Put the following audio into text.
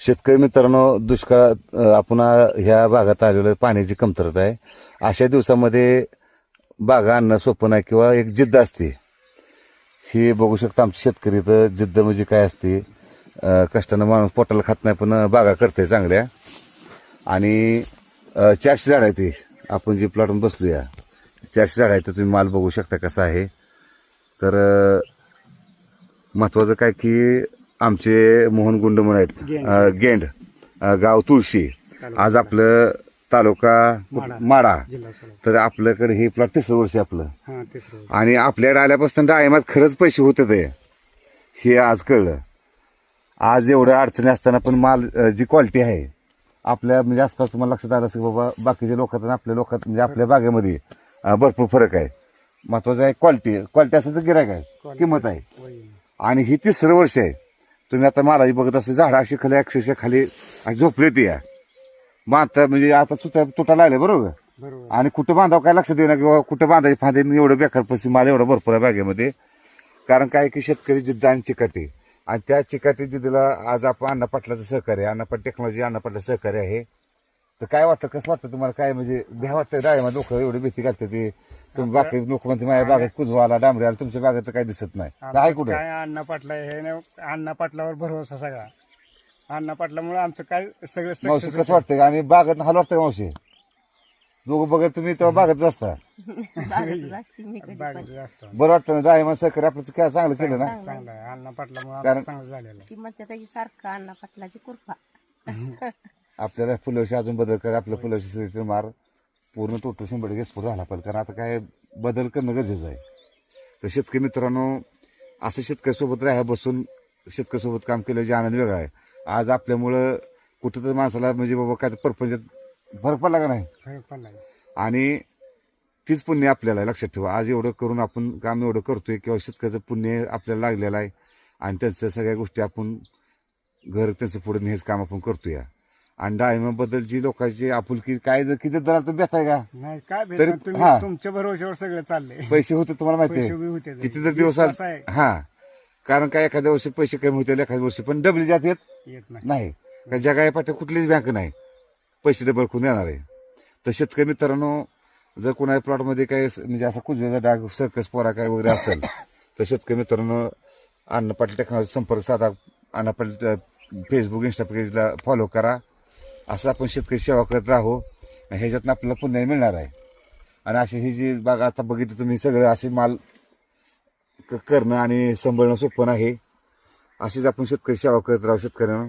शेतकरी मित्रांनो, दुष्काळात आपण ह्या भागात आलेलो पाण्याची कमतरता आहे. अशा दिवसामध्ये बागा आणणं सोपं नाही किंवा एक जिद्द असते. ही बघू शकता आमचे शेतकरी, तर जिद्द म्हणजे काय असते. कष्टानं माणूस पोटाला खात नाही, पण बागा करते चांगल्या. आणि 400 झाड आहे ते आपण जी प्लॉटून बसलूया, 400 झाड आहे. तर तुम्ही माल बघू शकता कसा आहे. तर महत्वाचं काय की आमचे मोहन गुंड म्हणून आहेत, गेंड, गाव तुळशी. आज आपलं तालुका माडा. तर आपल्याकडे हे प्लॉट 3रं वर्ष आपलं. आणि आपल्याकडे आल्यापासून डाळिंबात खरंच पैसे होते ते, हे आज कळलं. आज एवढ्या अडचणी असताना पण माल जी क्वालिटी आहे आपल्या म्हणजे आसपास तुम्हाला लक्षात आलं असेल बाबा, बाकीच्या लोकांत आणि आपल्या लोकांत म्हणजे आपल्या बागेमध्ये भरपूर फरक आहे. महत्वाचं आहे क्वालिटी असेल तर गिरायक आहे, किंमत आहे. आणि ही 3रं वर्ष आहे. तुम्ही आता महाराज बघत असेल, झाडं अशी खाली अक्षरशः खाली झोपले ती या बांधता, म्हणजे आता तुटा लागले बरोबर. आणि कुठं बांधावं काय लक्षात येणार किंवा कुठं बांधायची फांदे, एवढं बेकार परिस्थिती. माल एवढा भरपूर आहे बागेमध्ये. कारण काय की शेतकरी जिद्द आणि चिकाटी, आणि त्या चिकाटी जिद्दीला आज आपण अण्णा पाटलाचं सहकार्य, अण्णा पाटील टेक्नॉलॉजी, अण्णा पाटलाचं सहकार्य आहे. तर काय वाटतं, कसं वाटतं तुम्हाला? काय म्हणजे भ्या वाटतं? डाळिंबात लोक एवढी भीती घालते ते, तुम्ही बाकी लोक म्हणते माझ्या बागेत कुजवाला डांबरे आला, तुमच्या बागेत तर काही दिसत नाही. काय कुठे अण्णा पाटला हे अण्णा पाटलावर भरोसा सगळा. अण्णा पाटलामुळे आमचं काय सगळं मावशी कसं वाटतं? आणि बागेत हाल वाटतं का मावशी? दोघं बघत तुम्ही तेव्हा बागेतच असता, बरं वाटतं ना? डाळिंबात सहकार्य आपलं काय चांगलं केलं ना. चांगलं आहे अण्णा पाटलामुळे कारण चांगलं झालेलं. किंमत सारखं अण्णा पाटलाची कृपा. आपल्याला फुलवशी अजून बदल कर, आपलं फुलवशी मार पूर्ण टोटल 100% स्फोट झाला पाहिजे. कारण आता काय बदल करणं गरजेचं आहे. तर शेतकरी मित्रांनो, असं शेतकऱ्यासोबत राहा बसून शेतकऱ्यासोबत काम केलं जे आनंद वेगळा आहे. आज आपल्यामुळं कुठं तर माणसाला म्हणजे बाबा काय परपंचात फरक पडला का नाही. फरक पडला. आणि तीच पुण्य आपल्याला लक्षात ठेवा. आज एवढं करून आपण काम एवढं करतोय किंवा शेतकऱ्याचं पुण्य आपल्याला लागलेलं आहे. आणि त्यांच्या सगळ्या गोष्टी आपण घर त्यांचं पुढे नेहमीच काम आपण करतोय. आणि डाळिंबाबद्दल जी लोकांची आपुलकी, काय जर किती दरात तुम्ही बेताय का नाही काय तरी तुम्ही हा. तुमच्या भरोश्यावर सगळं चाललंय. पैसे होते तुम्हाला माहिती पैसे बी आहे होते. किती जर दिवस हा. कारण काय एखाद्या वर्षी पैसे कमी होते, एखाद्या वर्षी पण डबल जात येत नाही. का जगाय पाठ्या कुठलीच बँक नाही पैसे डबल करून देणार आहे. तर शेतकरी मित्रांनो, जर कोणाच्या प्लॉटमध्ये काही म्हणजे असा कुजव्याचा डाग, सर्कस पोरा काय वगैरे असेल, तर शेतकरी मित्रांनो अण्णा पाटील टेक्नॉलॉजी संपर्क साधा. Anna Patil Facebook, Insta पेजला follow करा. असं आपण शेतकरी सेवा करत राहू. ह्याच्यातनं आपल्याला पुन्हा मिळणार आहे. आणि अशी ही जी बाग आता बघितली तुम्ही, सगळं असे माल करणं आणि सांभाळणं सोपं आहे. अशीच आपण शेतकरी सेवा करत राहू शेतकऱ्यांना.